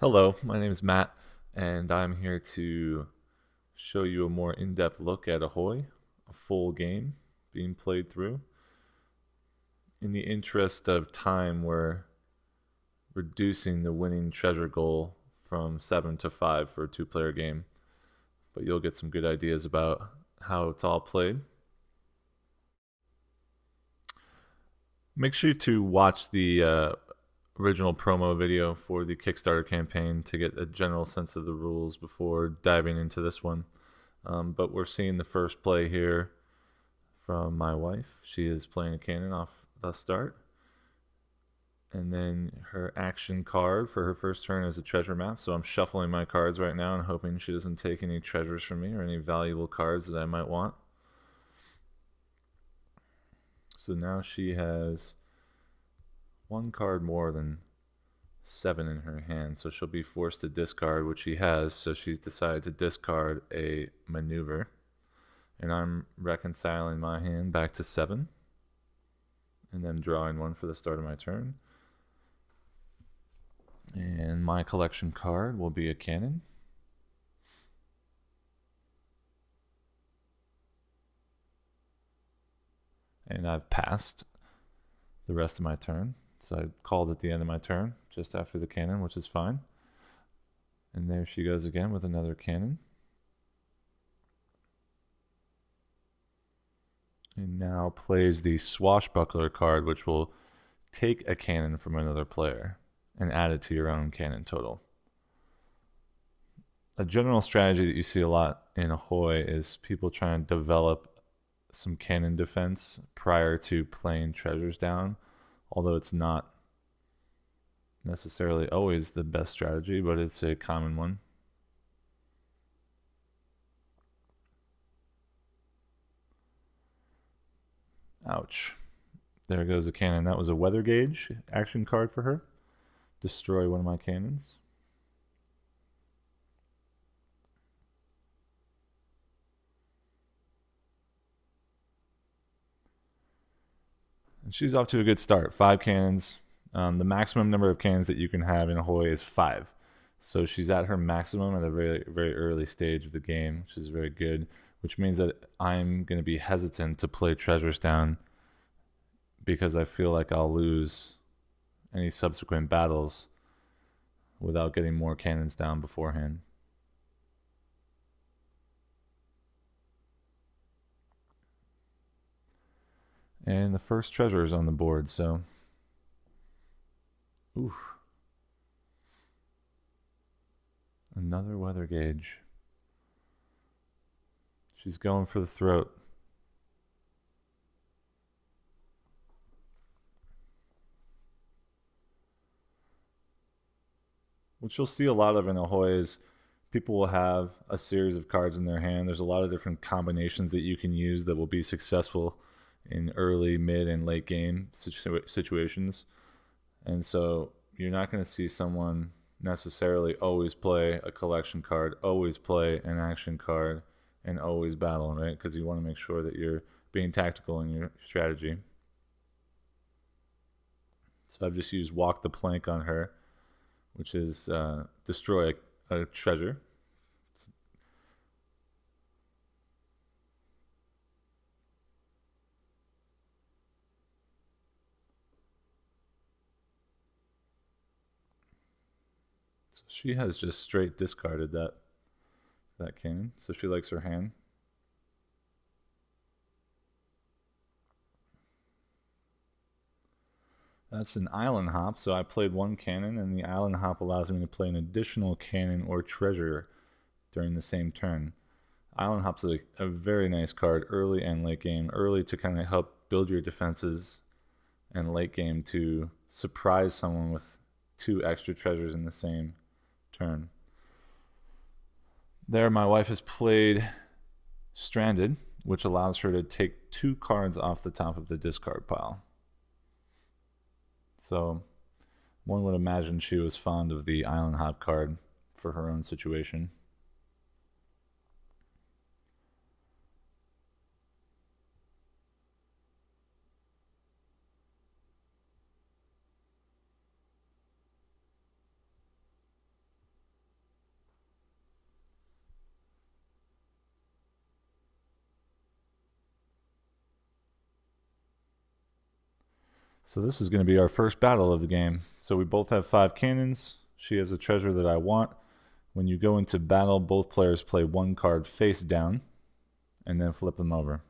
Hello, my name is Matt, and I'm here to show you a more in-depth look at Ahoy, a full game being played through. In the interest of time, we're reducing the winning treasure goal from 7 to 5 for a two-player game, but you'll get some good ideas about how it's all played. Make sure to watch the original promo video for the Kickstarter campaign to get a general sense of the rules before diving into this one. But we're seeing the first play here from my wife. She is playing a cannon off the start. And then her action card for her first turn is a treasure map. So I'm shuffling my cards right now and hoping she doesn't take any treasures from me or any valuable cards that I might want. So now she has one card more than 7 in her hand, so she'll be forced to discard, which she has. So she's decided to discard a maneuver, and I'm reconciling my hand back to 7 and then drawing one for the start of my turn. And my collection card will be a cannon. And I've passed the rest of my turn. So I called at the end of my turn, just after the cannon, which is fine. And there she goes again with another cannon. And now plays the swashbuckler card, which will take a cannon from another player and add it to your own cannon total. A general strategy that you see a lot in Ahoy is people trying to develop some cannon defense prior to playing treasures down, although it's not necessarily always the best strategy, but it's a common one. Ouch. There goes a cannon. That was a weather gauge action card for her. Destroy one of my cannons. And she's off to a good start. 5 cannons. The maximum number of cannons that you can have in Ahoy is 5. So she's at her maximum at a very, very early stage of the game, which is very good, which means that I'm going to be hesitant to play treasures down because I feel like I'll lose any subsequent battles without getting more cannons down beforehand. And the first treasure is on the board, so oof. Another weather gauge. She's going for the throat. What you'll see a lot of in Ahoy is people will have a series of cards in their hand. There's a lot of different combinations that you can use that will be successful in early, mid, and late game situations. And so you're not going to see someone necessarily always play a collection card, always play an action card, and always battle, right? Because you want to make sure that you're being tactical in your strategy. So I've just used walk the plank on her, which is destroy a treasure. So she has just straight discarded that cannon. So she likes her hand. That's an island hop, so I played one cannon, and the island hop allows me to play an additional cannon or treasure during the same turn. Island hop's a very nice card early and late game. Early to kind of help build your defenses, and late game to surprise someone with 2 extra treasures in the same turn. There, my wife has played Stranded, which allows her to take 2 cards off the top of the discard pile. So one would imagine she was fond of the Island Hop card for her own situation. So this is going to be our first battle of the game. So we both have 5 cannons. She has a treasure that I want. When you go into battle, both players play 1 card face down and then flip them over.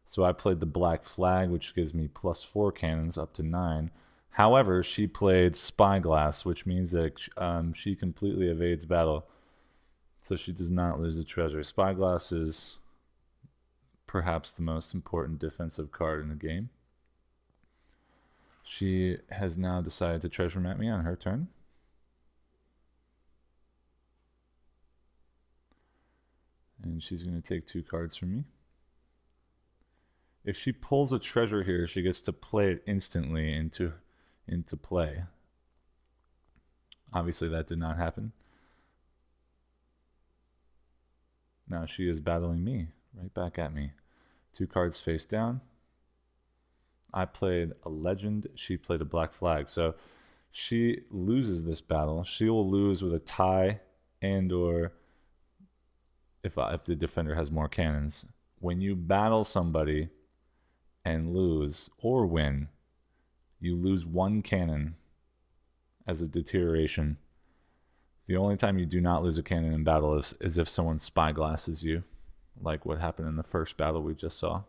So I played the black flag, which gives me +4 cannons up to 9. However, she played spyglass, which means that she completely evades battle. So she does not lose a treasure. Spyglass is perhaps the most important defensive card in the game. She has now decided to treasure map me on her turn. And she's going to take 2 cards from me. If she pulls a treasure here, she gets to play it instantly into play. Obviously, that did not happen. Now she is battling me, right back at me. 2 cards face down. I played a legend. She played a black flag. So she loses this battle. She will lose with a tie and or if the defender has more cannons. When you battle somebody and lose or win, you lose 1 cannon as a deterioration. The only time you do not lose a cannon in battle is if someone spyglasses you, like what happened in the first battle we just saw.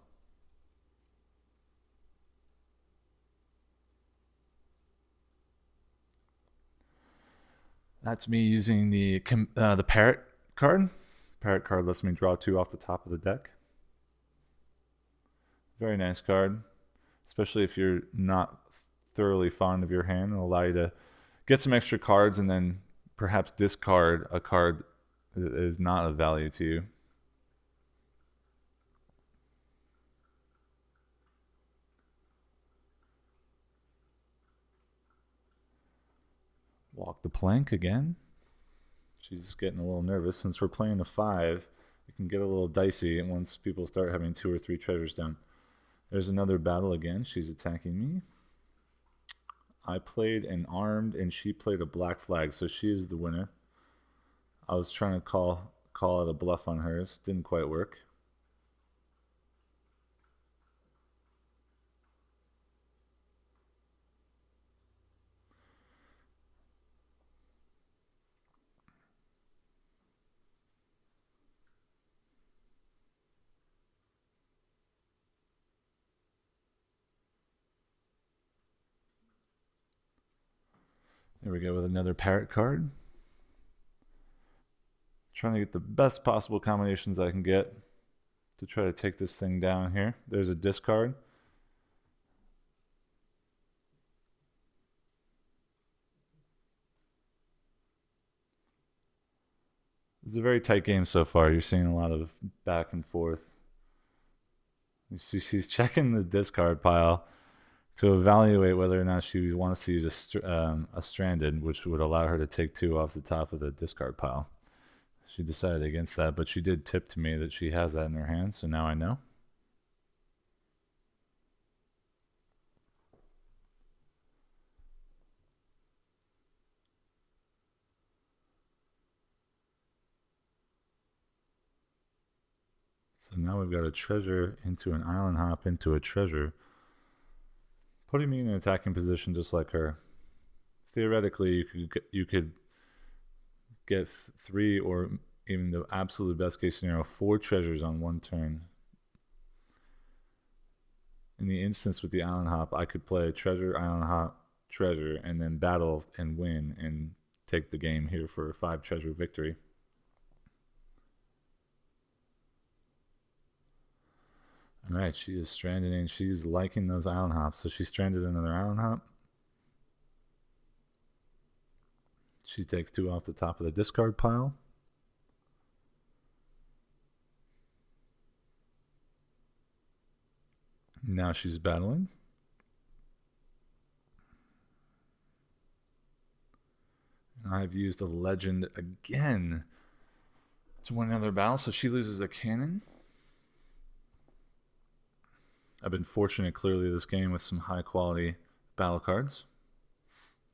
That's me using the parrot card. Parrot card lets me draw 2 off the top of the deck. Very nice card, especially if you're not thoroughly fond of your hand. It'll allow you to get some extra cards and then perhaps discard a card that is not of value to you. Walk the plank again. She's getting a little nervous. Since we're playing a 5, it can get a little dicey once people start having 2 or 3 treasures down. There's another battle again. She's attacking me. I played an armed and she played a black flag, so she is the winner. I was trying to call out a bluff on hers. Didn't quite work. There we go with another parrot card. Trying to get the best possible combinations I can get to try to take this thing down here. There's a discard. This is a very tight game so far. You're seeing a lot of back and forth. You see she's checking the discard pile to evaluate whether or not she wants to use a stranded, which would allow her to take 2 off the top of the discard pile. She decided against that, but she did tip to me that she has that in her hand, so now I know. So now we've got a treasure into an island hop into a treasure, putting me in an attacking position just like her. Theoretically, you could get 3 or even the absolute best case scenario 4 treasures on 1 turn. In the instance with the island hop, I could play treasure, island hop, treasure, and then battle and win and take the game here for a 5 treasure victory. All right, she is stranded and she's liking those island hops. So she stranded another island hop. She takes 2 off the top of the discard pile. Now she's battling. I've used a legend again to win another battle, so she loses a cannon. I've been fortunate clearly this game with some high quality battle cards.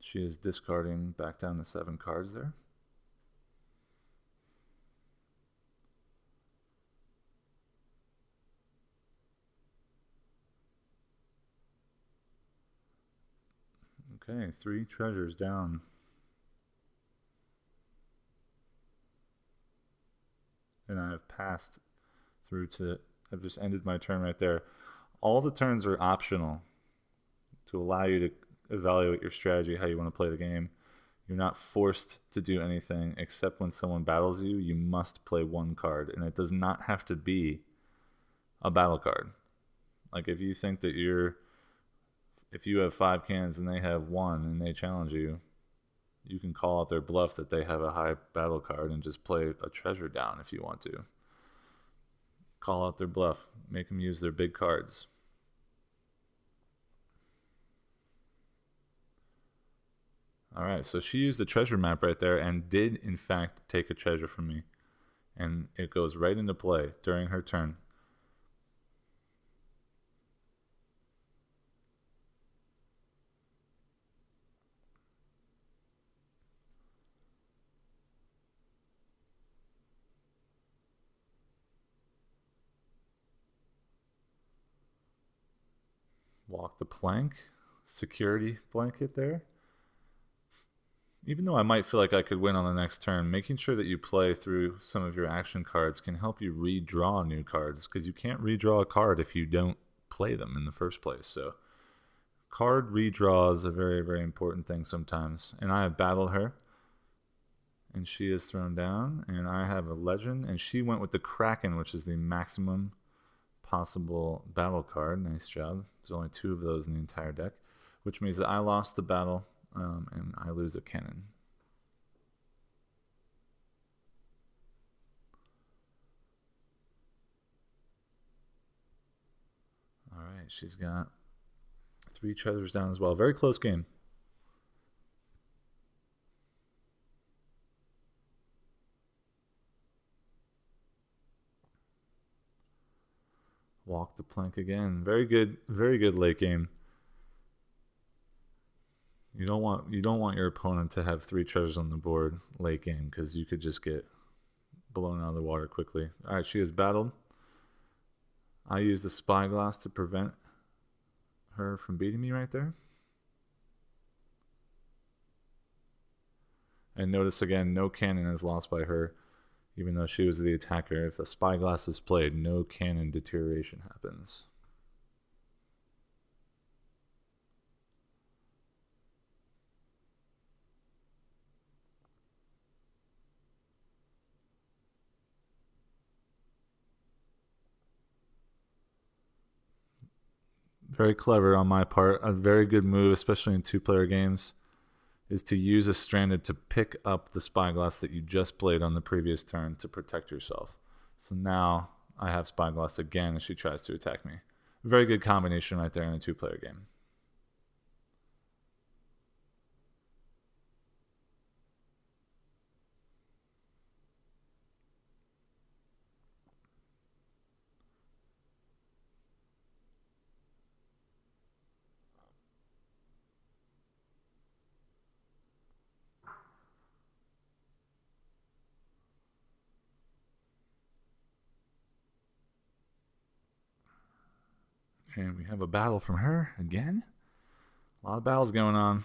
She is discarding back down to 7 cards there. Okay, 3 treasures down. And I have passed through to, I've just ended my turn right there. All the turns are optional to allow you to evaluate your strategy, how you want to play the game. You're not forced to do anything except when someone battles you, you must play 1 card. And it does not have to be a battle card. Like if you think that if you have 5 cannons and they have 1 and they challenge you, you can call out their bluff that they have a high battle card and just play a treasure down if you want to. Call out their bluff. Make them use their big cards. Alright, so she used the treasure map right there and did in fact take a treasure from me. And it goes right into play during her turn. Walk the plank. Security blanket there. Even though I might feel like I could win on the next turn, making sure that you play through some of your action cards can help you redraw new cards, because you can't redraw a card if you don't play them in the first place. So card redraw is a very, very important thing sometimes. And I have battled her, and she is thrown down, and I have a legend, and she went with the Kraken, which is the maximum possible battle card. Nice job. There's only 2 of those in the entire deck, which means that I lost the battle. And I lose a cannon. Alright, she's got 3 treasures down as well. Very close game. Walk the plank again. Very good late game. You don't want your opponent to have 3 treasures on the board late game, because you could just get blown out of the water quickly. Alright, she has battled. I used the spyglass to prevent her from beating me right there. And notice again, no cannon is lost by her, even though she was the attacker. If a spyglass is played, no cannon deterioration happens. Very clever on my part. A very good move, especially in 2-player games, is to use a stranded to pick up the spyglass that you just played on the previous turn to protect yourself. So now I have spyglass again as she tries to attack me. Very good combination right there in a 2-player game. And we have a battle from her again. A lot of battles going on.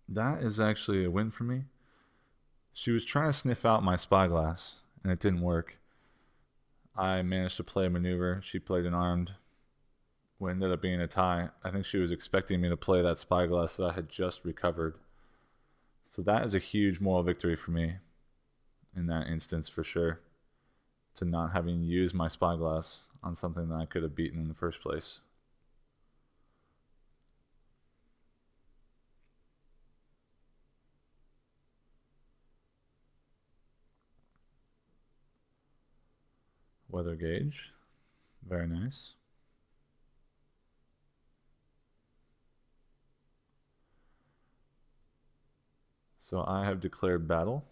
That is actually a win for me. She was trying to sniff out my spyglass, and it didn't work. I managed to play a maneuver. She played an armed. What ended up being a tie. I think she was expecting me to play that spyglass that I had just recovered. So that is a huge moral victory for me in that instance, for sure. To not having used my spyglass on something that I could have beaten in the first place. Weather gauge. Very nice. So I have declared battle.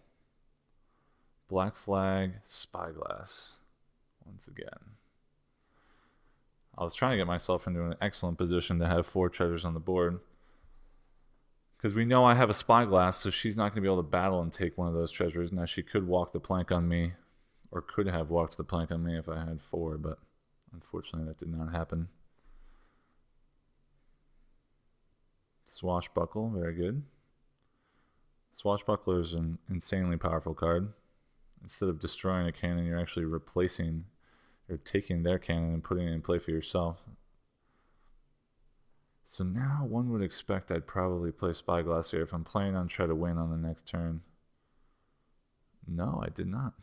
Black flag, spyglass. Once again. I was trying to get myself into an excellent position to have 4 treasures on the board, because we know I have a spyglass, so she's not going to be able to battle and take one of those treasures. Now she could walk the plank on me, or could have walked the plank on me if I had 4, but unfortunately that did not happen. Swashbuckle, very good. Swashbuckler is an insanely powerful card. Instead of destroying a cannon, you're actually replacing, or taking their cannon and putting it in play for yourself. So now one would expect I'd probably play Spyglass here if I'm planning on trying to win on the next turn. No, I did not.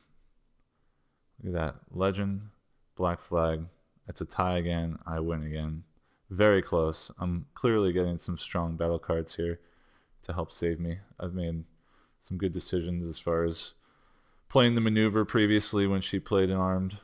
Look at that. Legend, Black Flag. It's a tie again. I win again. Very close. I'm clearly getting some strong battle cards here to help save me. I've made some good decisions as far as playing the maneuver previously when she played an armed.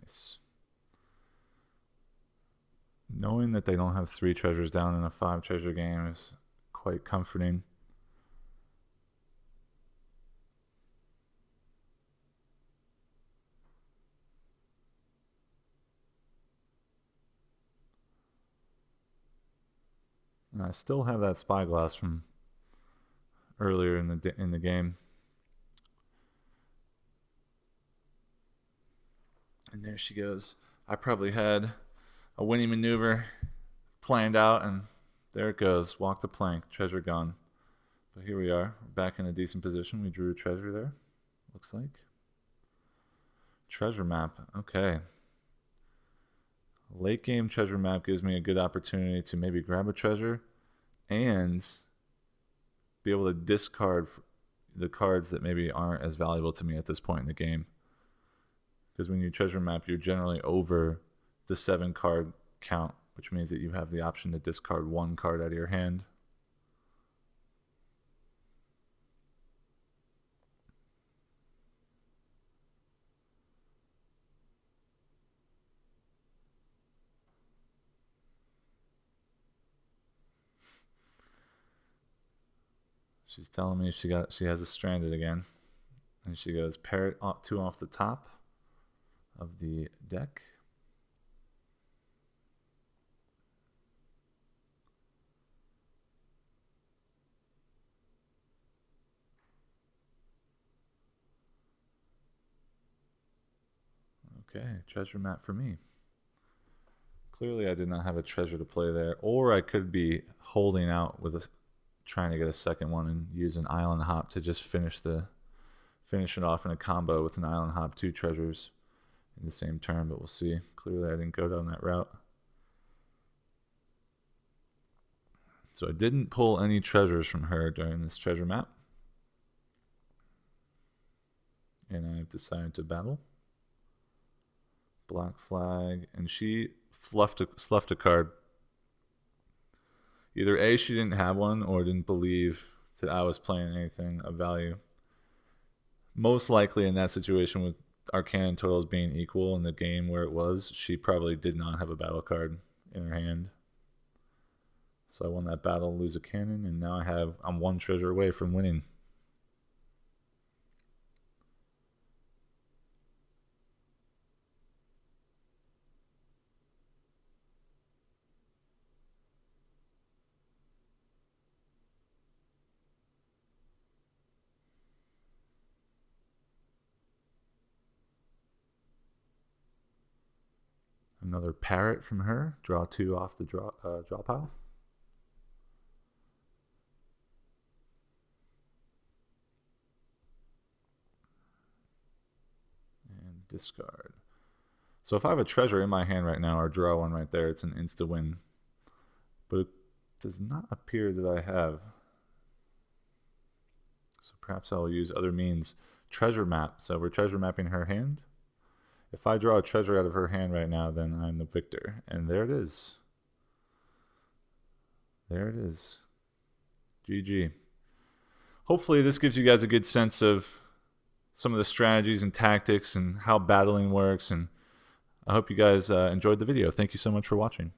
Nice. Knowing that they don't have 3 treasures down in a 5 treasure game is quite comforting. And I still have that Spyglass from earlier in the game. And there she goes. I probably had a winning maneuver planned out, and there it goes. Walk the plank, treasure gone. But here we are, back in a decent position. We drew a treasure there, looks like. Treasure map, okay. Late game treasure map gives me a good opportunity to maybe grab a treasure and be able to discard the cards that maybe aren't as valuable to me at this point in the game. Because when you treasure map, you're generally over the 7 card count, which means that you have the option to discard 1 card out of your hand. She's telling me she has a stranded again. And she goes parrot 2 off the top of the deck. Okay, treasure map for me. Clearly I did not have a treasure to play there, or I could be holding out with trying to get a second one and use an island hop to just finish it off in a combo with an island hop, 2 treasures in the same turn, but we'll see. Clearly I didn't go down that route. So I didn't pull any treasures from her during this treasure map. And I've decided to battle. Black Flag, and she sloughed a card. Either A, she didn't have one, or didn't believe that I was playing anything of value. Most likely in that situation, with our cannon totals being equal in the game where it was, she probably did not have a battle card in her hand. So I won that battle, lose a cannon, and now I'm 1 treasure away from winning. Another parrot from her. Draw 2 off the draw pile. And discard. So if I have a treasure in my hand right now, or draw 1 right there, it's an insta win. But it does not appear that I have. So perhaps I'll use other means. Treasure map. So we're treasure mapping her hand. If I draw a treasure out of her hand right now, then I'm the victor. And there it is. There it is. GG. Hopefully this gives you guys a good sense of some of the strategies and tactics and how battling works. And I hope you guys enjoyed the video. Thank you so much for watching.